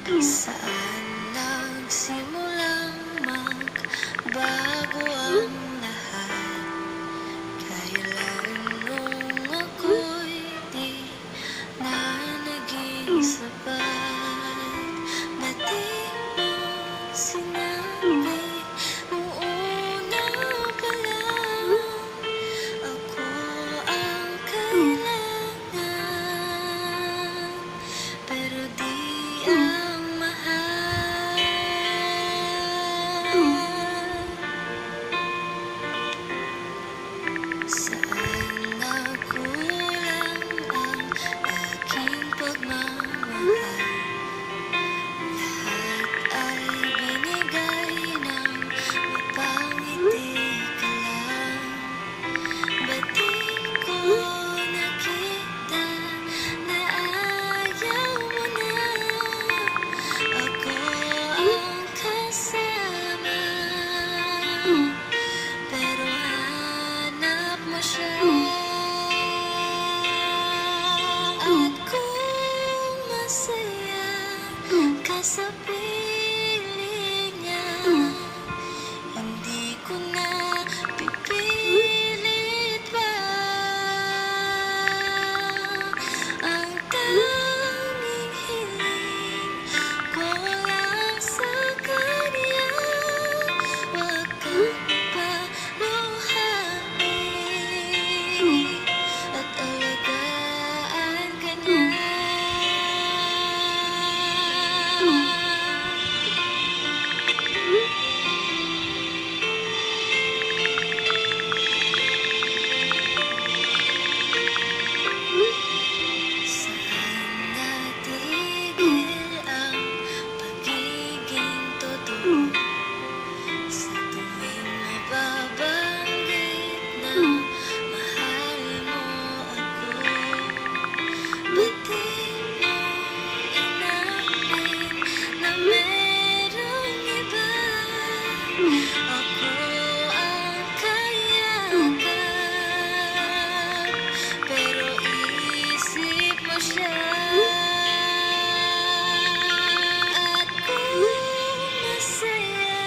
Saan nagsimulang magbago ang lahat? Kailan nung ako'y di na naging sapat? Ba't di mo sinabi nung una pa lang? Ako ang kailangan, pero di ang mahal. Saan nagkulang ang aking pagmamahal? Lahat ay binigay ng mapangiti ka lang. Ba't di ko nakita na ayaw mo na? Ako ang kasama, pero hanap mo siya. At kung masaya ka sa piling niya, hindi ko na pipilit pa. Ang tanging hiling ko lang sa kanya, huwag kang paluhain at alagaan ka niya. Saan natigil ang pagiging totoo? Sa tuwing mababanggit na mahal mo ako, ba't di mo inamin na merong iba? Ako ang kayakap, pero isip mo siya. At kung masaya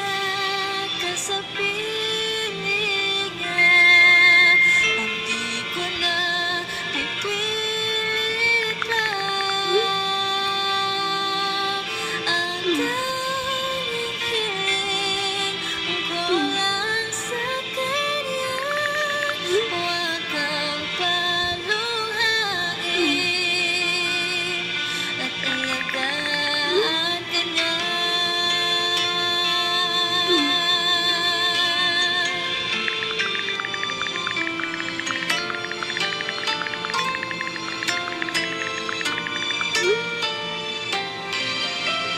ka sa piling niya, hindi ko na pipilit pa. Ang tanging hiling ko lang sa kanya, huwag kang paluhain at alagaan ka niya.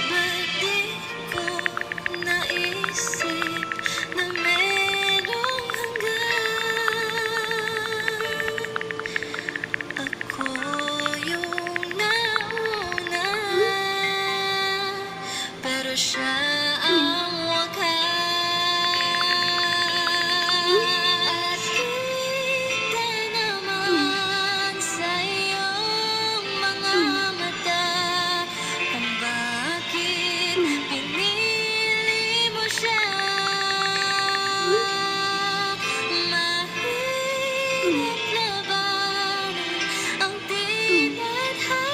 Ba't di ko naisip na merong hanggan? Ako yung nauna, pero siya ang wakas. At kita naman sa iyong mga mata kung bakit pinili mo siya. Mahirap labanan ang tinadhana.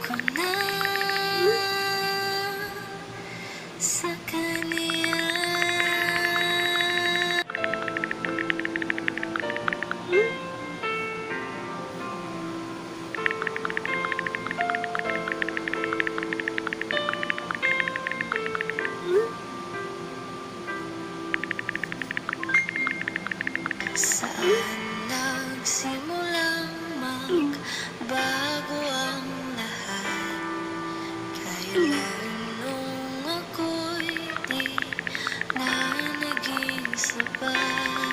Ko na sa kanya. Saan nagsimulang magbago ang lahat? Kailan nung ako'y di na naging sapat?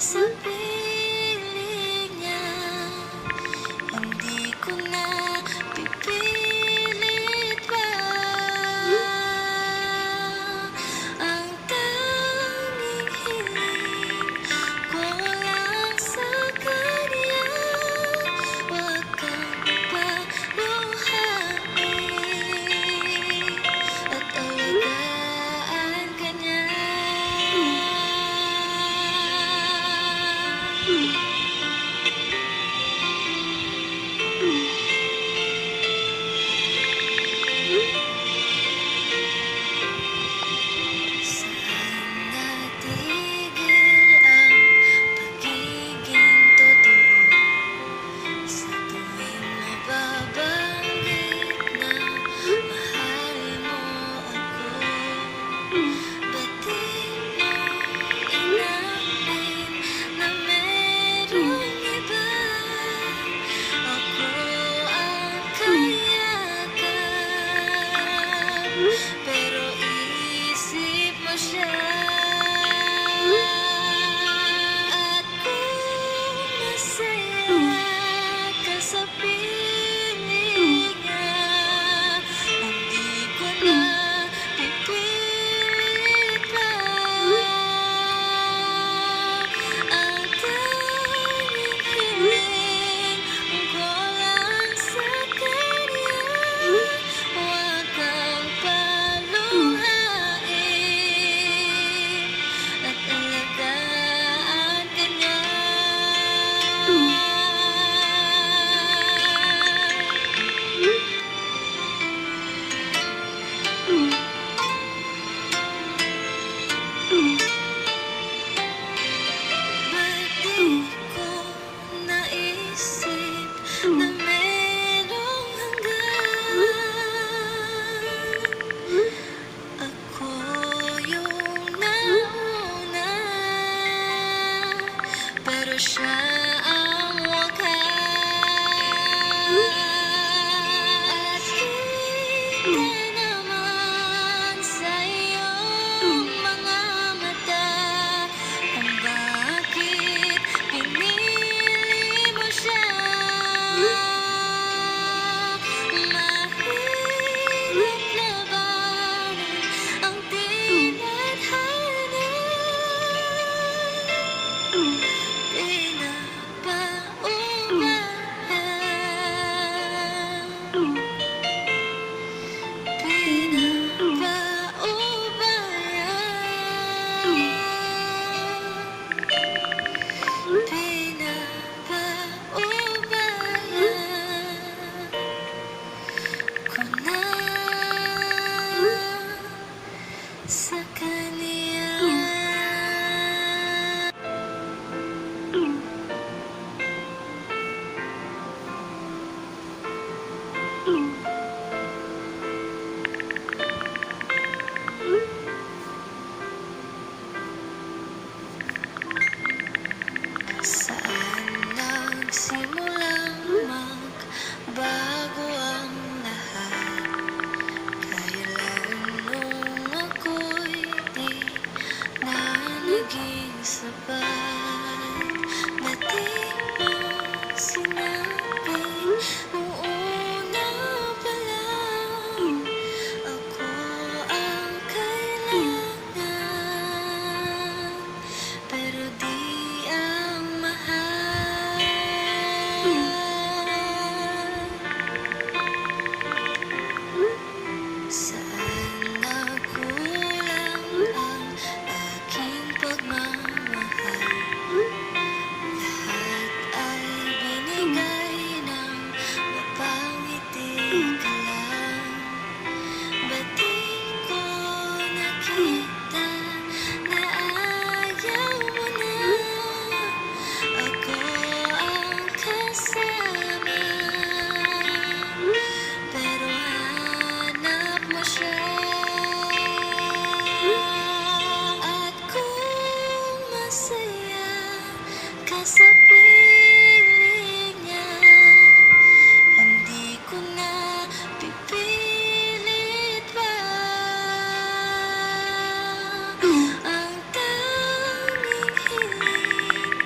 sa piling niya. Hindi ko na pipilit pa. Ang tanging hiling ko lang sa kanya, huwag kang paluhain at alagaan ka niya. Sana tigil ang pagiging totoo sa tuwing mababanggit na mahal mo ako. Ba't di mo inamin na merong iba? Ako ang kayakap, pero isip mo siya. At kung masaya ka sa piling niya, hindi ko na pipilit pa. Ang tanging hiling ko lang sa kanya, huwag kang paluhain at alagaan ka niya. Ba't di ko naisip na merong hanggan? Ako yung nauna, pero siya ang wakas. At kita naman sa iyong mga mata kung bakit pinili mo siya. Mahirap labanan ang tinadhana. Ko na sa kanya. Saan nagsimulang magbago ang lahat? Kailan nung ako'y di na naging sapat? Ba't di mo sinabi nung una pa lang? Ako ang kailangan, pero di ang mahal. Saan nagkulang ang aking pagmamahal? Lahat ay binigay ng mapangiti ka lang. Ba't di ko nakita na ayaw mo na? Ako ang kasama, pero hanap mo siya. At kung masaya ka sa piling niya, hindi ko na pipilit pa. Ang tanging hiling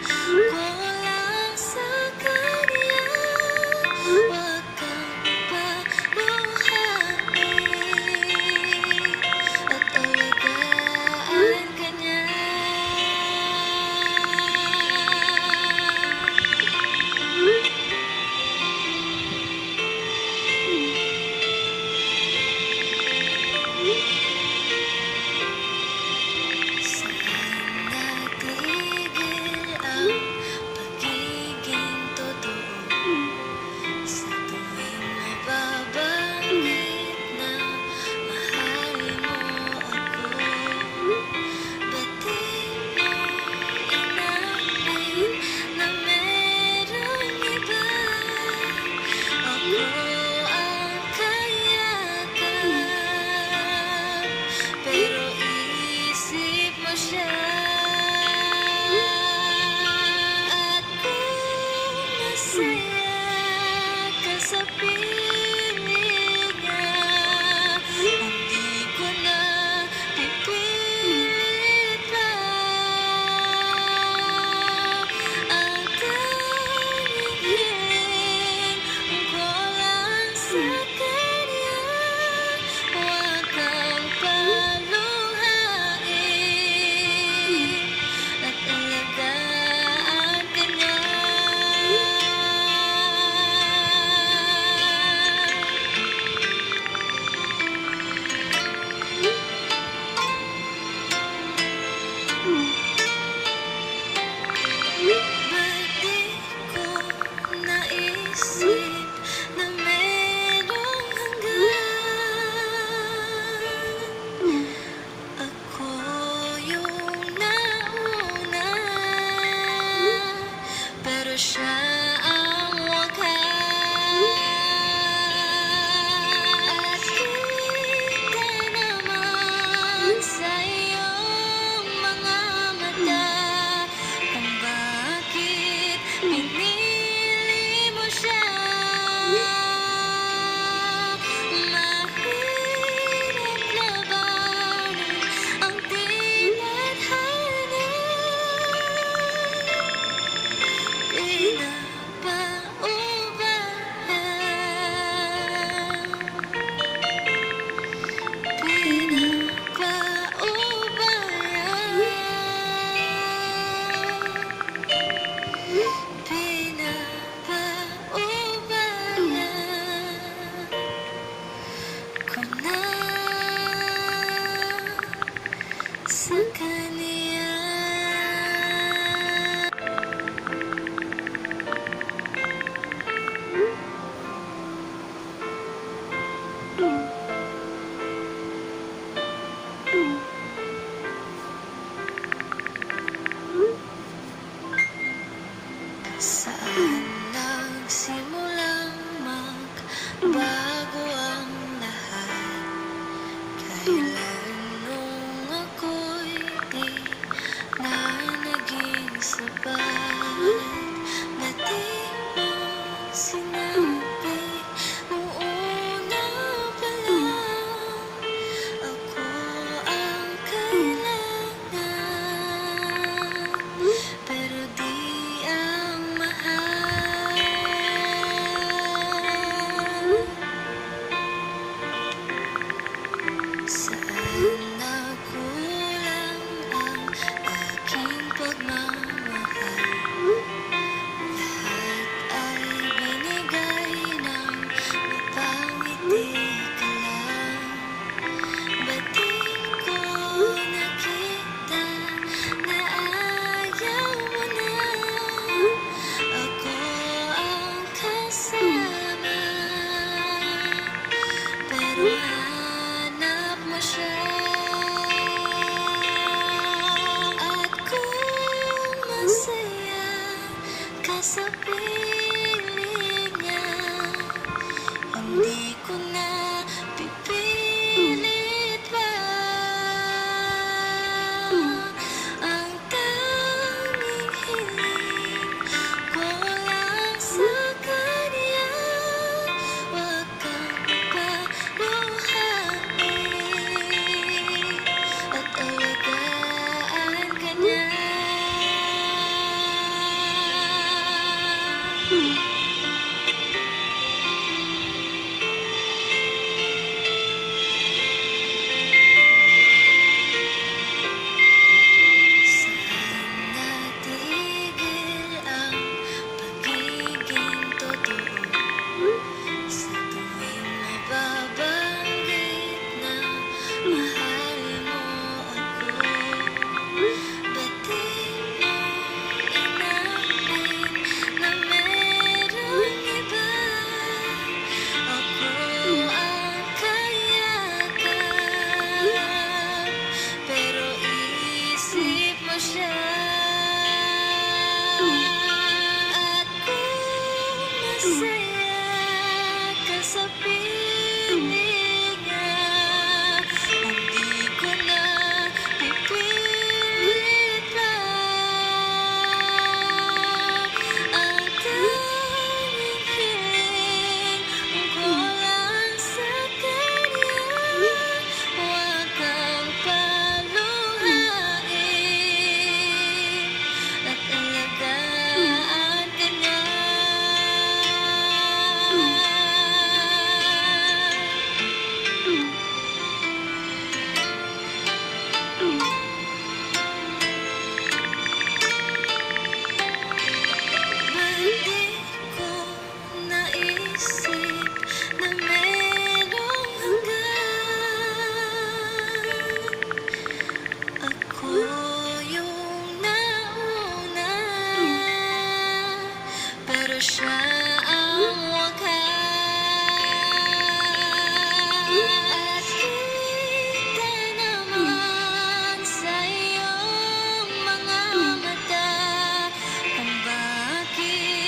siya ang wakas. At kita naman sa iyong mga mata kung bakit pinili mo siya. Mahirap labanan ang tinadhana. Ko na sa kanya. Saan nagsimulang magbago ang lahat? Kailan nung ako'y di na naging sapat? Ba't di mo sinabi nung una pa lang ako ang kailangan, pero di ang mahal? Saan nagkulang ang aking pagmamahal? Lahat ay binigay ng mapangiti ka lang. Ba't di ko nakita na ayaw mo na ako ang kasama? Pero hanap mo siya. At kung masaya ka sa piling niya, hindi ko na pipilit pa. Ang tanging hiling ko lang sa kanya, wag kang paluhain at alagaan ka niya. Saan natigil ang pagiging totoo? Sa tuwing mababanggit na mahal mo ako, ba't di mo inapin na merong iba? Ako ang kayakap, pero isip mo siya. At kung masaya ka sa piling niya, hindi ko na pipilit pa. Ang tanging hiling ko lang sa kanya, wag kang paluhain at alagaan ka niya. Ba't di ko naisip na merong hanggan? Ako yung nauna, pero siya ang wakas. At kita naman sa iyong mga mata kung bakit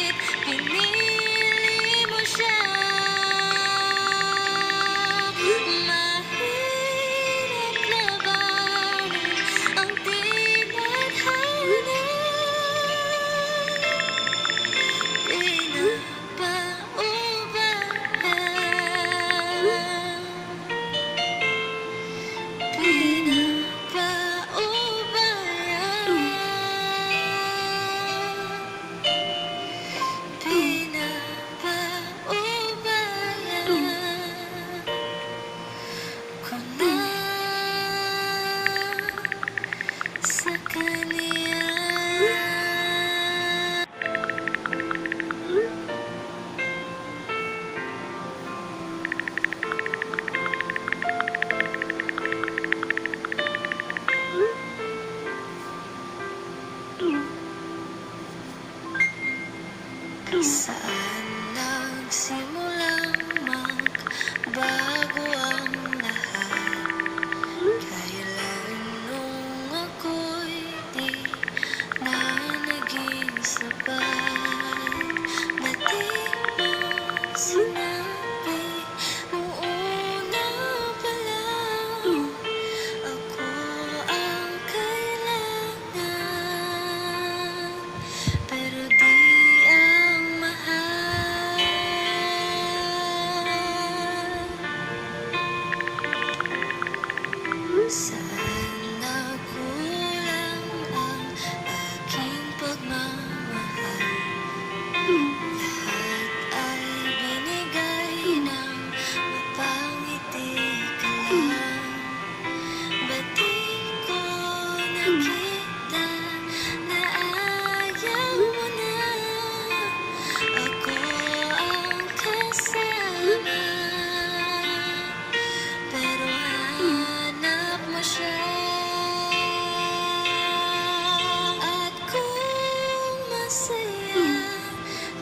Saan nagsimulang magbago ang lahat? Kailan nung ako'y di na naging sapat? Ba't di mo sinabi nung una pa lang? Ako ang kailangan, pero di ang mahal. Saan nagkulang ang aking pagmamahal? Lahat ay binigay ng mapangiti ka lang. Ba't di ko nakita na ayaw mo na? Ako ang kasama, pero hanap mo siya. At kung masaya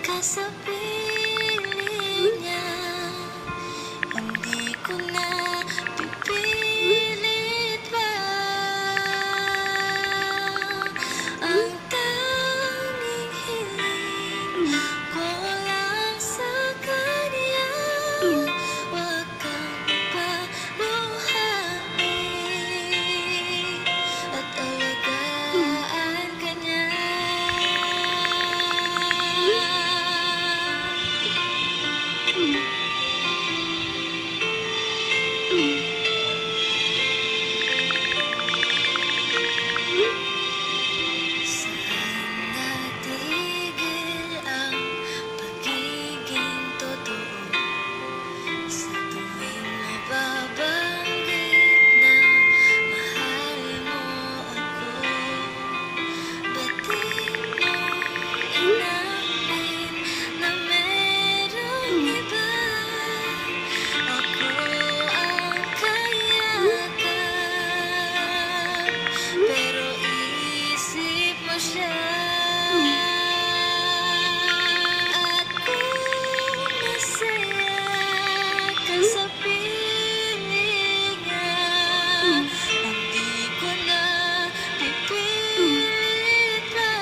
ka sa piling niya, hindi ko na pipilit pa. Ang tanging hiling ko lang sa kanya, huwag kang paluhain at alagaan ka niya. Saan natigil ang pagiging totoo? Sa tuwing nababanggit na mahal mo ako, ba't di mo inamin na merong iba? Ako ang kayakap, pero isip mo siya. At kung masaya ka sa piling niya, hindi ko na pipilit pa.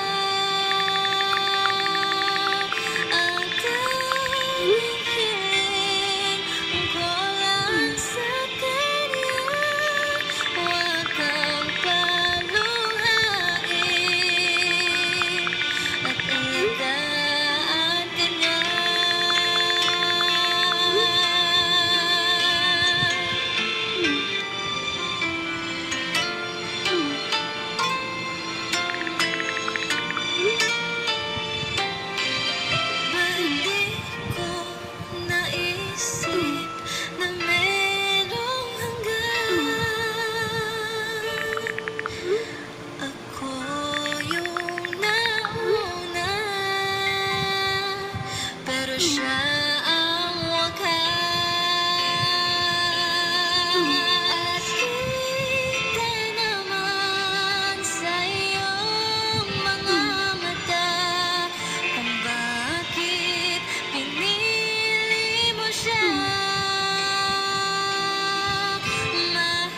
Ang tanging hiling ko lang sa kanya, huwag kang paluhain at alagaan ka niya. Ba't di ko naisip na merong hanggan? Ako yung nauna, pero siya ang wakas. At kita naman sa iyong mga mata kung bakit pinili mo siya. Mahirap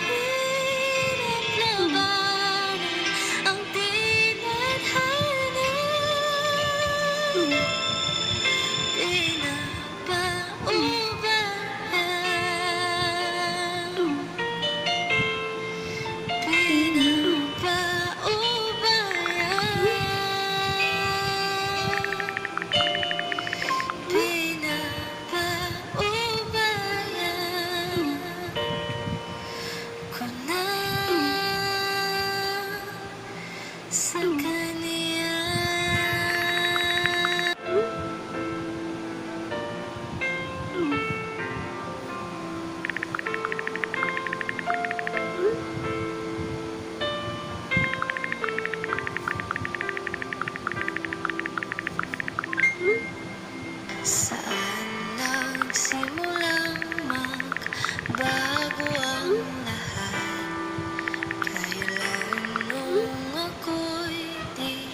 labanan ang tinadhana, pinapaubaya ko na sa kanya. Saan nagsimulang magbago ang lahat? Kailan nung ako'y di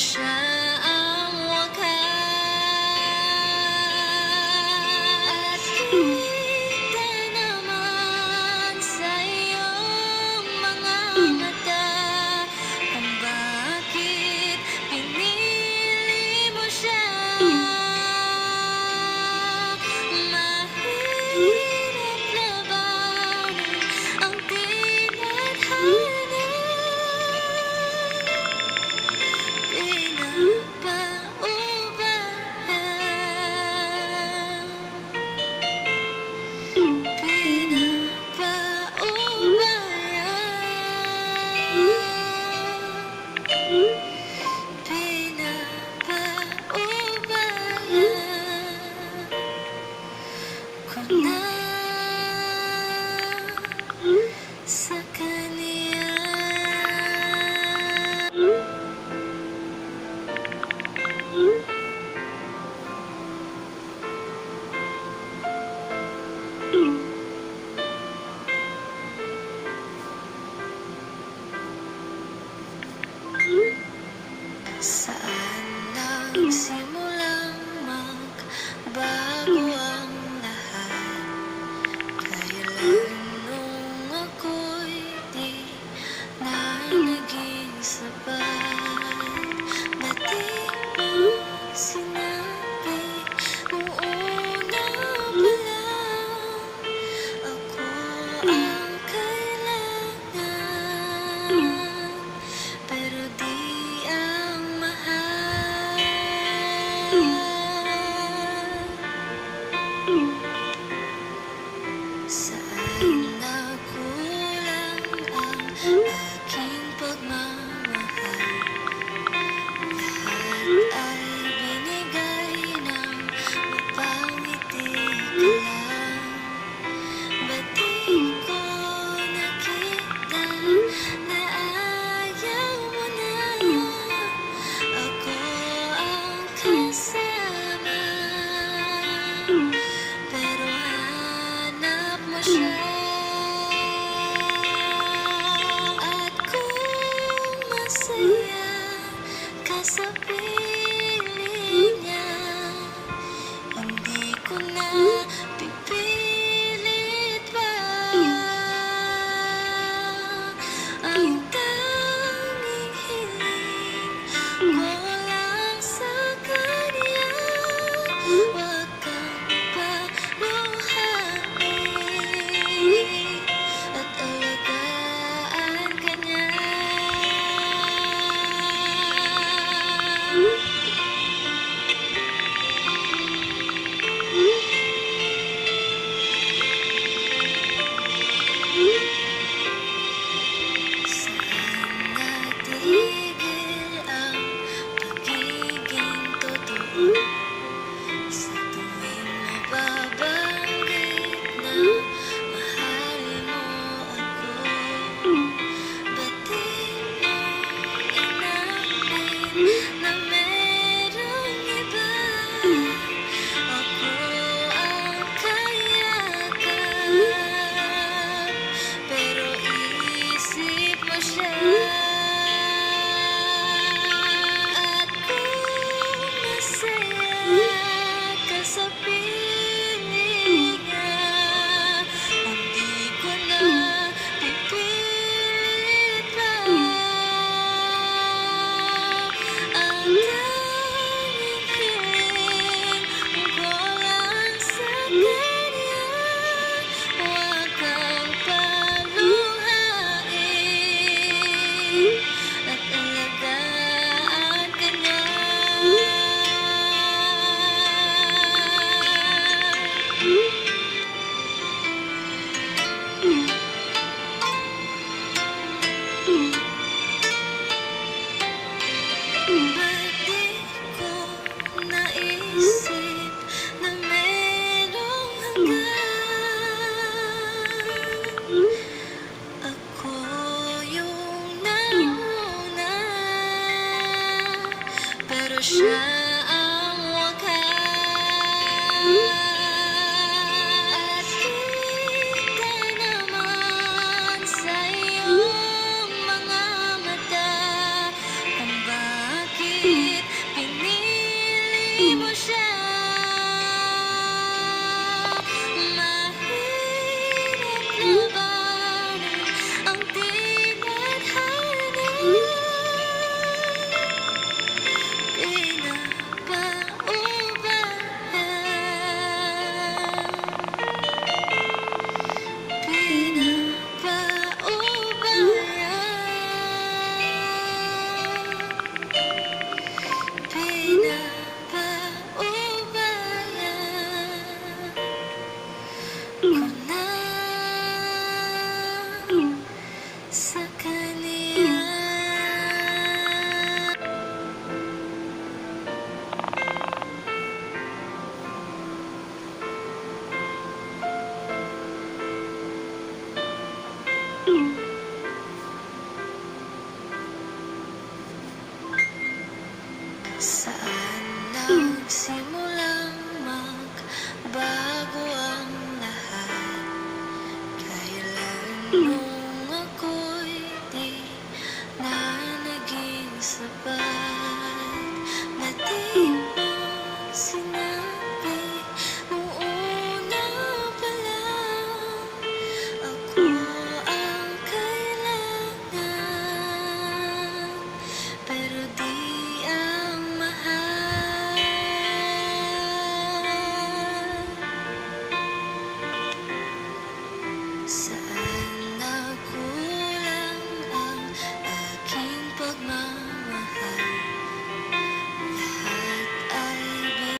siya ang wakas. At kita naman sa iyong mga mata kung bakit pinili mo siya. Mahirap labanan ang tinadhana.